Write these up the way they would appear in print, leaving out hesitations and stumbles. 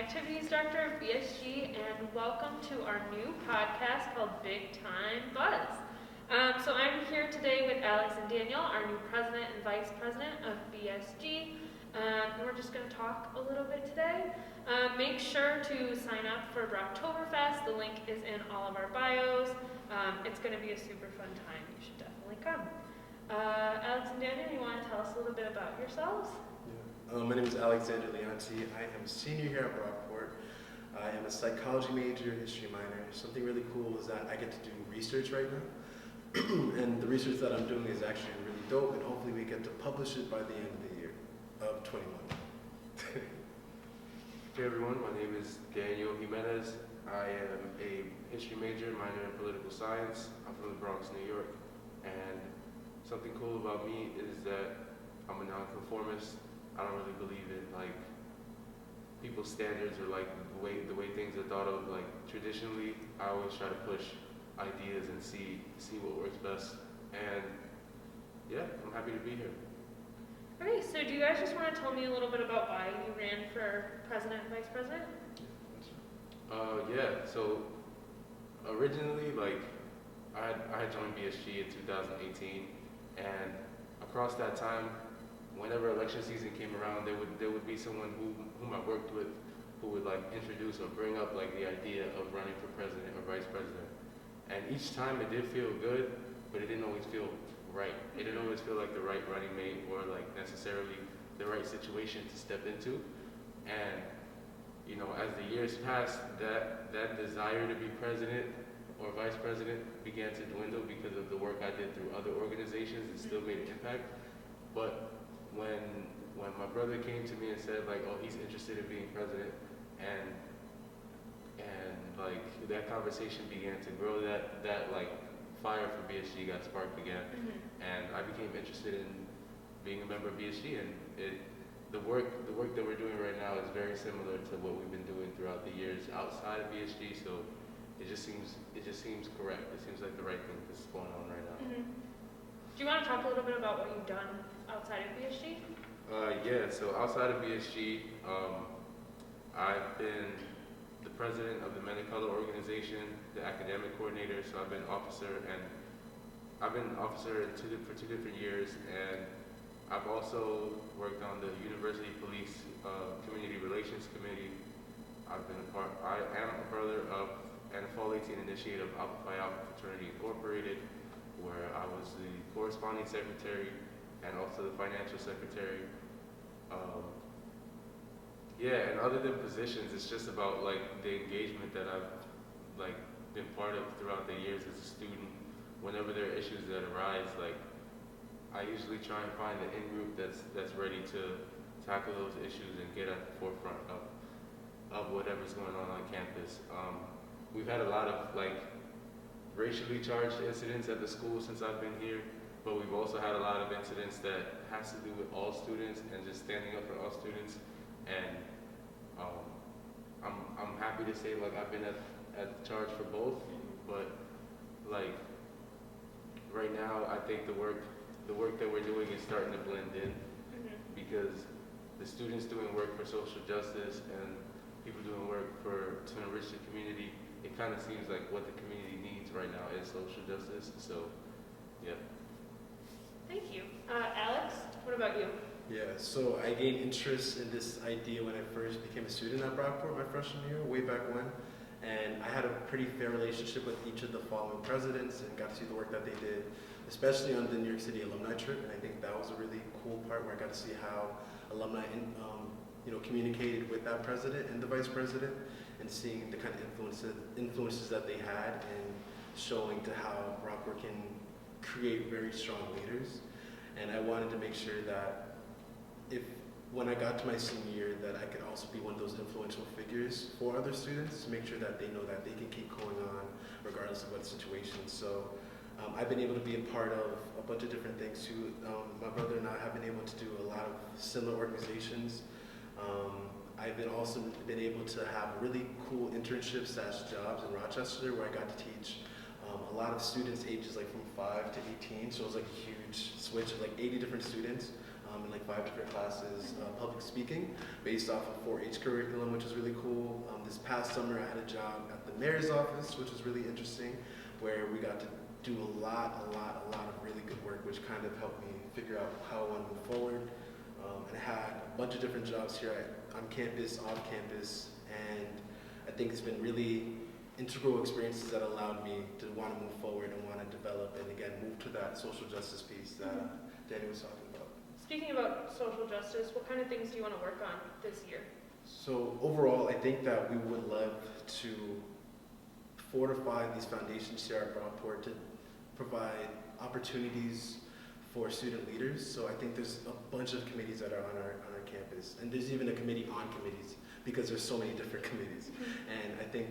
Activities Director of BSG, and welcome to our new podcast called Big Time Buzz. So I'm here today with Alex and Daniel, our new President and Vice President of BSG, and we're just going to talk a little bit today. Make sure to sign up for Brocktoberfest. The link is in all of our bios. It's going to be a super fun time. You should definitely come. Alex and Daniel, you want to tell us a little bit about yourselves? My name is Alexander Leonti. I am a senior here at Brockport. I am a psychology major, history minor. Something really cool is that I get to do research right now. And the research that I'm doing is actually really dope, and hopefully we get to publish it by the end of the year of 21. Hey everyone, my name is Daniel Jimenez. I am a history major, minor in political science. I'm from the Bronx, New York. And something cool about me is that I'm a nonconformist. I don't really believe in like people's standards or like the way things are thought of. Like traditionally, I always try to push ideas and see what works best. And yeah, I'm happy to be here. Okay, so do you guys just want to tell me a little bit about why you ran for president and vice president? Yeah. So originally, like I had joined BSG in 2018, and across that time, whenever election season came around, there would be someone whom I worked with who would like introduce or bring up like the idea of running for president or vice president. And each time it did feel good, but it didn't always feel right. It didn't always feel like the right running mate or like necessarily the right situation to step into. And you know, as the years passed, that desire to be president or vice president began to dwindle because of the work I did through other organizations. It still made an impact, but when my brother came to me and said like, oh, he's interested in being president, and like that conversation began to grow, that like fire for BSG got sparked again, and I became interested in being a member of BSG, and the work that we're doing right now is very similar to what we've been doing throughout the years outside of BSG, so it just seems correct. It seems like the right thing that's going on right now. Do you want to talk a little bit about what you've done outside of BSG? Yeah, so outside of BSG, I've been the president of the Men of Color organization, the academic coordinator, so I've been officer for two different years, and I've also worked on the University Police Community Relations Committee. I am a brother of and a Fall 18 initiate of Alpha Phi Alpha Fraternity Incorporated, where I was the corresponding secretary and also the financial secretary. Yeah, and other than positions, it's just about like the engagement that I've like been part of throughout the years as a student. Whenever there are issues that arise, like I usually try and find the in-group that's ready to tackle those issues and get at the forefront of whatever's going on campus. We've had a lot of like racially charged incidents at the school since I've been here, but we've also had a lot of incidents that has to do with all students and just standing up for all students. And I'm happy to say like I've been at charge for both, but like right now I think the work that we're doing is starting to blend in, because the students doing work for social justice and people doing work to enrich the community, it kind of seems like what the community needs right now is social justice. So yeah. Thank you. Alex, what about you? Yeah, so I gained interest in this idea when I first became a student at Brockport my freshman year, way back when. And I had a pretty fair relationship with each of the following presidents and got to see the work that they did, especially on the New York City alumni trip. And I think that was a really cool part where I got to see how alumni communicated with that president and the vice president, and seeing the kind of influences that they had, and showing to how Brockport can create very strong leaders. And I wanted to make sure that when I got to my senior year, that I could also be one of those influential figures for other students, to make sure that they know that they can keep going on regardless of what situation. So I've been able to be a part of a bunch of different things too. My brother and I have been able to do a lot of similar organizations. I've also been able to have really cool internships / jobs in Rochester, where I got to teach A lot of students ages like from 5 to 18, so it was like a huge switch of like 80 different students in like 5 different classes, public speaking, based off of 4-H curriculum, which was really cool. This past summer, I had a job at the mayor's office, which was really interesting, where we got to do a lot of really good work, which kind of helped me figure out how I want to move forward. And I had a bunch of different jobs here on campus, off campus, and I think it's been really integral experiences that allowed me to want to move forward and want to develop and again move to that social justice piece that Danny was talking about. Speaking about social justice, what kind of things do you want to work on this year? So overall, I think that we would love to fortify these foundations here at Brockport to provide opportunities for student leaders. So I think there's a bunch of committees that are on our campus, and there's even a committee on committees because there's so many different committees. And I think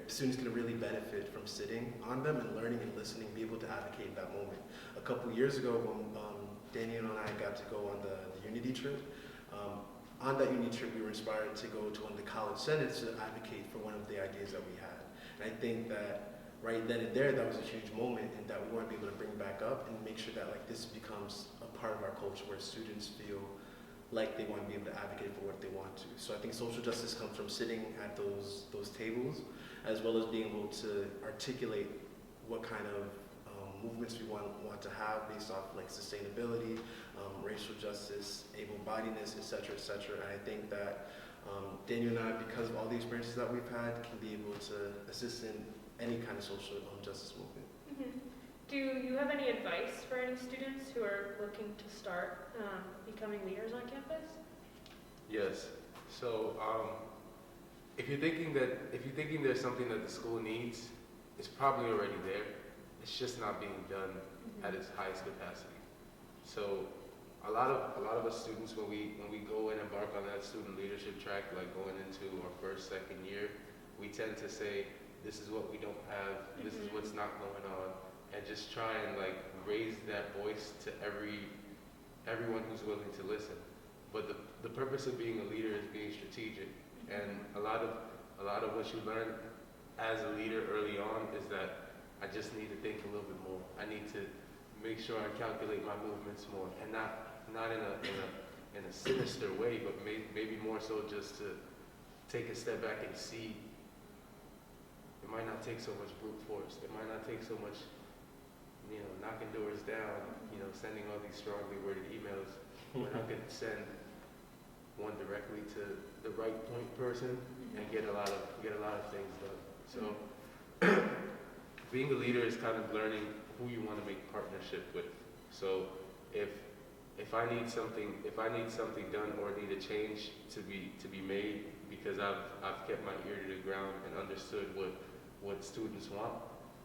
students can really benefit from sitting on them and learning and listening, be able to advocate in that moment. A couple years ago, when Daniel and I got to go on the Unity trip, on that Unity trip, we were inspired to go to one of the college senates to advocate for one of the ideas that we had. And I think that right then and there, that was a huge moment, and that we want to be able to bring back up and make sure that like this becomes a part of our culture where students feel like they want to be able to advocate for what they want to. So I think social justice comes from sitting at those tables, as well as being able to articulate what kind of movements we want to have based off like sustainability, racial justice, able-bodiedness, et cetera, et cetera. And I think that Daniel and I, because of all the experiences that we've had, can be able to assist in any kind of social justice movement. Do you have any advice for any students who are looking to start becoming leaders on campus? Yes. So if you're thinking there's something that the school needs, it's probably already there. It's just not being done at its highest capacity. So a lot of us students, when we go and embark on that student leadership track, like going into our first, second year, we tend to say, this is what we don't have, this is what's not going on, and just try and like raise that voice to everyone who's willing to listen. But the purpose of being a leader is being strategic, and a lot of what you learn as a leader early on is that I just need to think a little bit more. I need to make sure I calculate my movements more, and not in a sinister way, but maybe more so just to take a step back and see. It might not take so much brute force. It might not take so much, knocking doors down, sending all these strongly worded emails. When I could send one directly to the right point person and get a lot of things done. So being a leader is kind of learning who you want to make partnership with. So if I need something done or need a change to be made because I've kept my ear to the ground and understood what students want,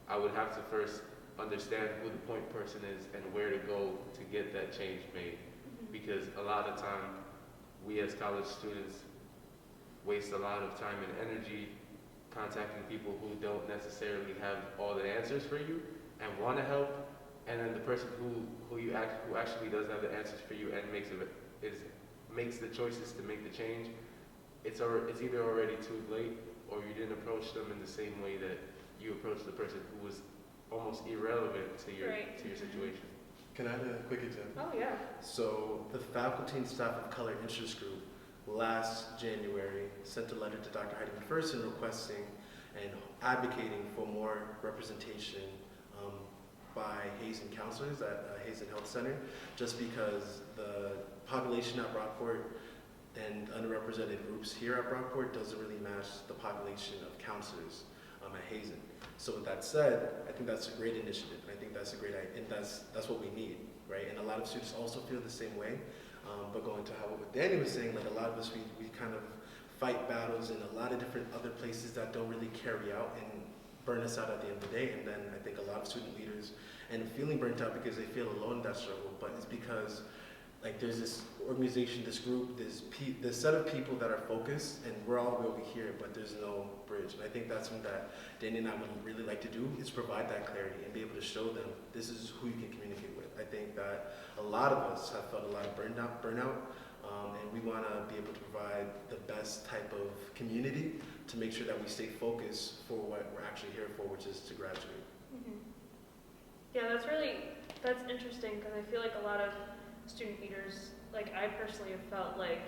I would have to first understand who the point person is and where to go to get that change made. Because a lot of time, we as college students waste a lot of time and energy contacting people who don't necessarily have all the answers for you and want to help, and then the person who actually does have the answers for you and makes the choices to make the change, it's either already too late or you didn't approach them in the same way that you approached the person who was almost irrelevant to your situation. Can I add a quick example? Oh yeah. So the Faculty and Staff of Color Interest Group last January sent a letter to Dr. Heidi McPherson requesting and advocating for more representation by Hazen counselors at Hazen Health Center, just because the population at Brockport and underrepresented groups here at Brockport doesn't really match the population of counselors at Hazen. So with that said, I think that's a great initiative, and I think that's a great idea, and that's what we need, right? And a lot of students also feel the same way. But going to what Danny was saying, like a lot of us, we kind of fight battles in a lot of different other places that don't really carry out and burn us out at the end of the day. And then I think a lot of student leaders end up feeling burnt out because they feel alone in that struggle. But it's because like there's this organization, this group, this set of people that are focused, and we're all over here, but there's no bridge. And I think that's something that Danny and I would really like to do, is provide that clarity and be able to show them this is who you can communicate with. I think that a lot of us have felt a lot of burnout, and we want to be able to provide the best type of community to make sure that we stay focused for what we're actually here for, which is to graduate. Yeah, that's interesting because I feel like a lot of student leaders, like I personally have felt like,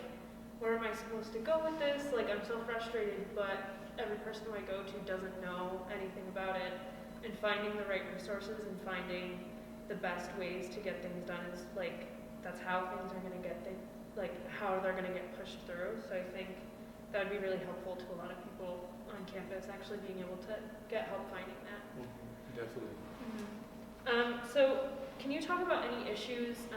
where am I supposed to go with this? Like I'm so frustrated, but every person who I go to doesn't know anything about it. And finding the right resources and finding the best ways to get things done is like, that's how things are gonna get things, like how they're gonna get pushed through. So I think that would be really helpful to a lot of people on campus actually being able to get help finding that. Definitely. So can you talk about any issues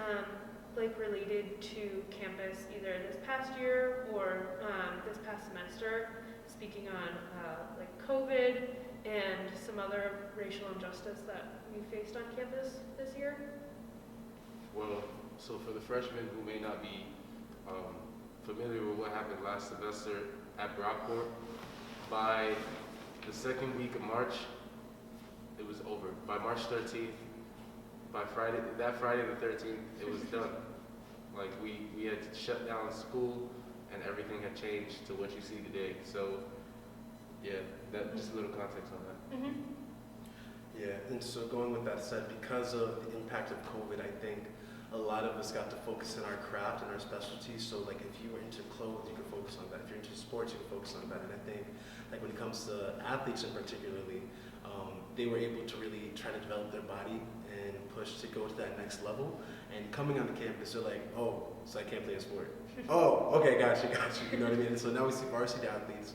like related to campus either this past year or this past semester, speaking on like COVID and some other racial injustice that we faced on campus this year? Well, so for the freshmen who may not be familiar with what happened last semester at Brockport, by the second week of March, it was over. By March 13th, by Friday, that Friday the 13th, it was done. Like we had shut down school and everything had changed to what you see today. So yeah, that just a little context on that. Mm-hmm. Yeah, and so going with that said, because of the impact of COVID, I think a lot of us got to focus on our craft and our specialties. So like if you were into clothes, you could focus on that. If you're into sports, you could focus on that. And I think like when it comes to athletes in particularly, they were able to really try to develop their body and push to go to that next level. And coming on the campus, they're like, oh, so I can't play a sport. Oh, okay, got you. You know what I mean? And so now we see varsity athletes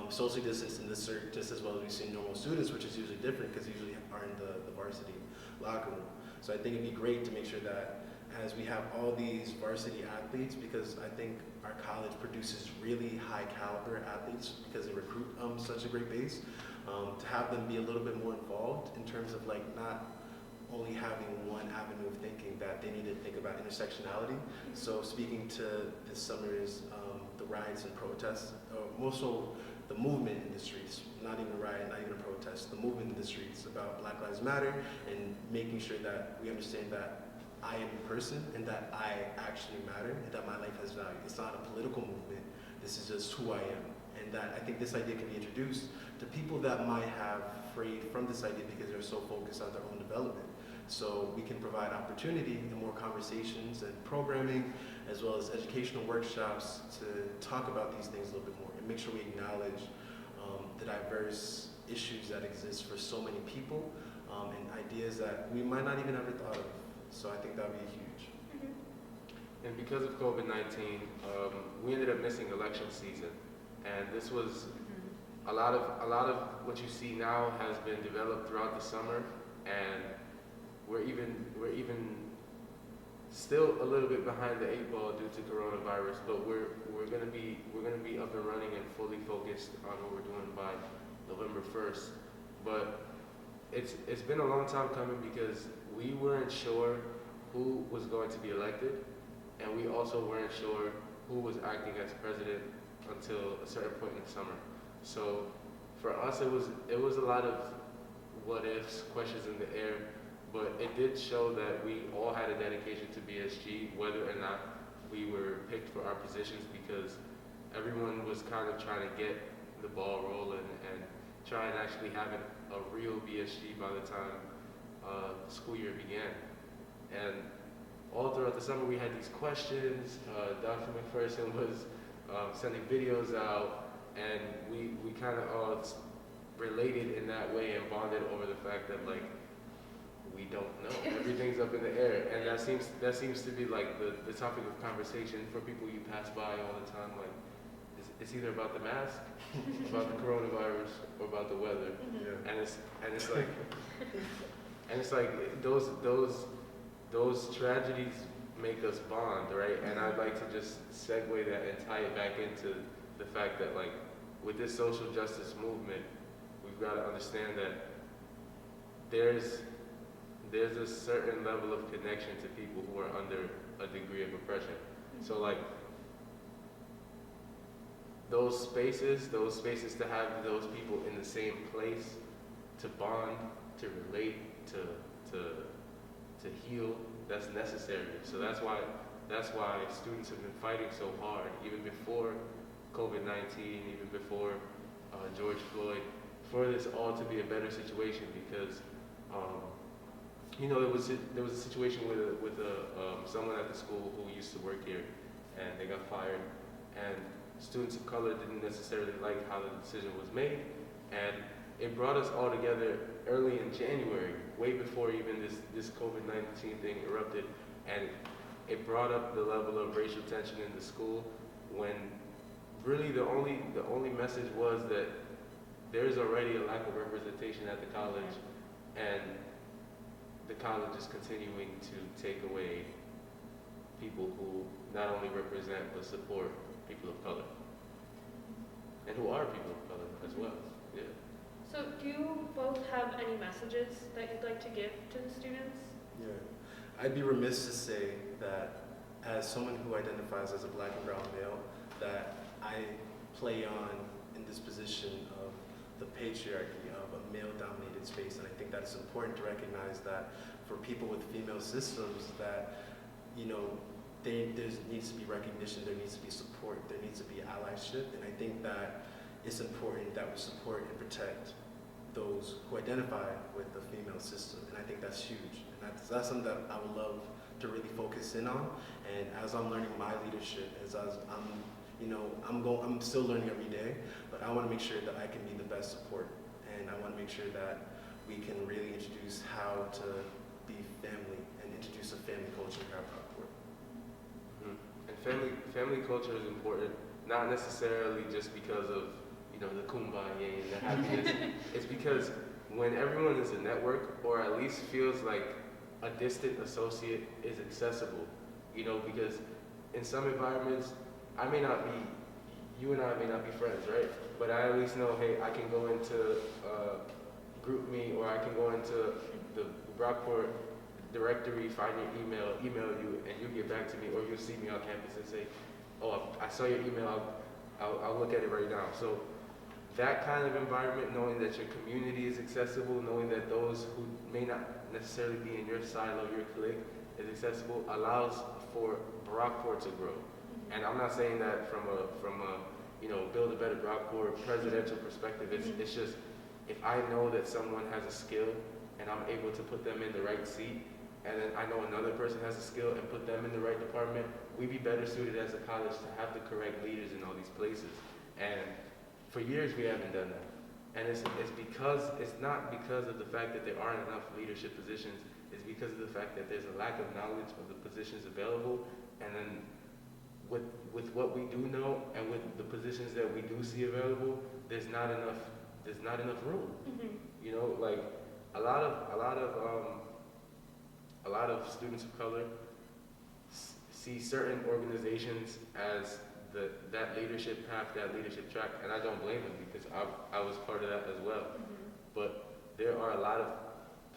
socially distanced in this cert just as well as we see normal students, which is usually different because they usually are in the varsity locker room. So I think it'd be great to make sure that as we have all these varsity athletes, because I think our college produces really high caliber athletes because they recruit such a great base, to have them be a little bit more involved in terms of like not only having one avenue of thinking, that they need to think about intersectionality. So speaking to this summer's the riots and protests, more so the movement in the streets, not even a riot, not even a protest, the movement in the streets about Black Lives Matter and making sure that we understand that I am a person and that I actually matter and that my life has value. It's not a political movement, this is just who I am. And that I think this idea can be introduced to people that might have frayed from this idea because they're so focused on their own development. So we can provide opportunity and more conversations and programming, as well as educational workshops to talk about these things a little bit more and make sure we acknowledge the diverse issues that exist for so many people and ideas that we might not even ever thought of. So I think that would be huge. Mm-hmm. And because of COVID-19, we ended up missing election season, and this was a lot of what you see now has been developed throughout the summer, and we're even still a little bit behind the 8 ball due to coronavirus, but we're gonna be up and running and fully focused on what we're doing by November 1st. But it's been a long time coming because we weren't sure who was going to be elected, and we also weren't sure who was acting as president until a certain point in the summer. So for us, it was a lot of what ifs, questions in the air. But it did show that we all had a dedication to BSG, whether or not we were picked for our positions, because everyone was kind of trying to get the ball rolling and try and actually have a real BSG by the time the school year began. And all throughout the summer we had these questions. Dr. McPherson was sending videos out, and we kind of all related in that way and bonded over the fact that like, we don't know. Everything's up in the air, and that seems to be like the topic of conversation for people you pass by all the time. Like, it's either about the mask, about the coronavirus, or about the weather. Yeah. And it's like those tragedies make us bond, right? And I'd like to just segue that and tie it back into the fact that like with this social justice movement, we've got to understand that there's a certain level of connection to people who are under a degree of oppression. So like those spaces to have those people in the same place, to bond, to relate, to heal, that's necessary. So that's why students have been fighting so hard, even before COVID-19, even before George Floyd, for this all to be a better situation, because you know, there was a situation with someone at the school who used to work here, and they got fired, and students of color didn't necessarily like how the decision was made, and it brought us all together early in January, way before even this COVID-19 thing erupted, and it brought up the level of racial tension in the school when really the only message was that there's already a lack of representation at the college, and the college is continuing to take away people who not only represent but support people of color, and who are people of color as well. Yeah. So do you both have any messages that you'd like to give to the students? Yeah. I'd be remiss to say that as someone who identifies as a black and brown male, that I play on in this position of the patriarchy of a male-dominated space, and I think that's important to recognize that for people with female systems, that, you know, there needs to be recognition, there needs to be support, there needs to be allyship, and I think that it's important that we support and protect those who identify with the female system, and I think that's huge, and that's something that I would love to really focus in on. And as I'm learning my leadership, I'm still learning every day, but I want to make sure that I can be the best support, and I want to make sure that we can really introduce how to be family and introduce a family culture here at Brockport. And family culture is important, not necessarily just because of, you know, the kumbaya and the happiness. It's because when everyone is a network, or at least feels like a distant associate is accessible, you know, because in some environments, you and I may not be friends, right? But I at least know, hey, I can go into GroupMe, or I can go into the Brockport directory, find your email you, and you get back to me, or you'll see me on campus and say, oh, I saw your email, I'll look at it right now. So that kind of environment, knowing that your community is accessible, knowing that those who may not necessarily be in your silo, your clique, is accessible, allows for Brockport to grow. And I'm not saying that from a you know, build a better Brockport presidential perspective. It's just, if I know that someone has a skill and I'm able to put them in the right seat, and then I know another person has a skill and put them in the right department, we'd be better suited as a college to have the correct leaders in all these places. And for years we haven't done that. And it's not because of the fact that there aren't enough leadership positions, it's because of the fact that there's a lack of knowledge of the positions available, and then with what we do know and with the positions that we do see available, there's not enough room. You know, like a lot of students of color see certain organizations as that leadership path, that leadership track, and I don't blame them, because I was part of that as well. But there are a lot of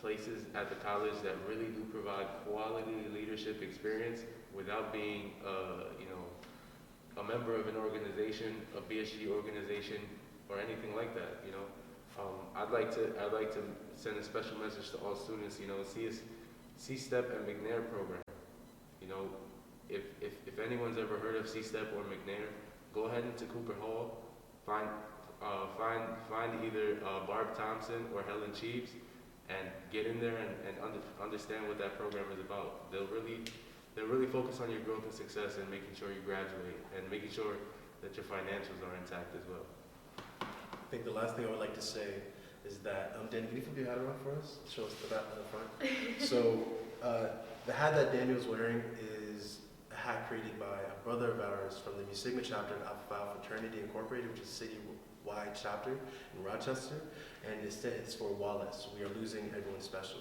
places at the college that really do provide quality leadership experience without being, a member of an organization, a BSG organization, or anything like that. You know, I'd like to send a special message to all students. You know, C-STEP and McNair program. You know, if anyone's ever heard of C-STEP or McNair, go ahead into Cooper Hall, find either Barb Thompson or Helen Cheeves, and get in there and understand what that program is about. They'll really focus on your growth and success, and making sure you graduate, and making sure that your financials are intact as well. I think the last thing I would like to say is that, Dan, can you flip your hat around for us? Show us the back and the front. So, the hat that Daniel's wearing is a hat created by a brother of ours from the Mu Sigma chapter of Alpha Phi Fraternity Incorporated, which is a citywide chapter in Rochester, and it's for Wallace. We are losing everyone special.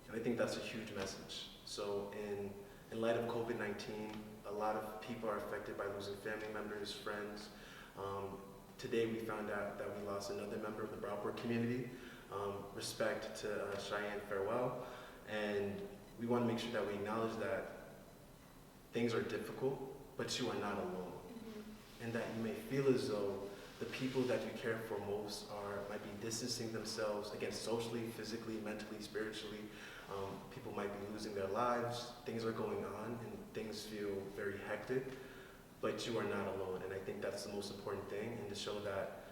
And I think that's a huge message. So in light of COVID-19, a lot of people are affected by losing family members, friends. Today we found out that we lost another member of the Brockport community. Respect to Cheyenne Farewell. And we want to make sure that we acknowledge that things are difficult, but you are not alone. And that you may feel as though the people that you care for most might be distancing themselves, again, socially, physically, mentally, spiritually. People might be losing their lives, things are going on, and things feel very hectic, but you are not alone. And I think that's the most important thing, and to show that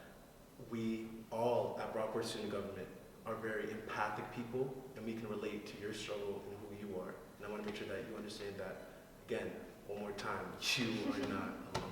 we all at Brockport Student Government are very empathic people, and we can relate to your struggle and who you are. And I want to make sure that you understand that, again, one more time, you are not alone.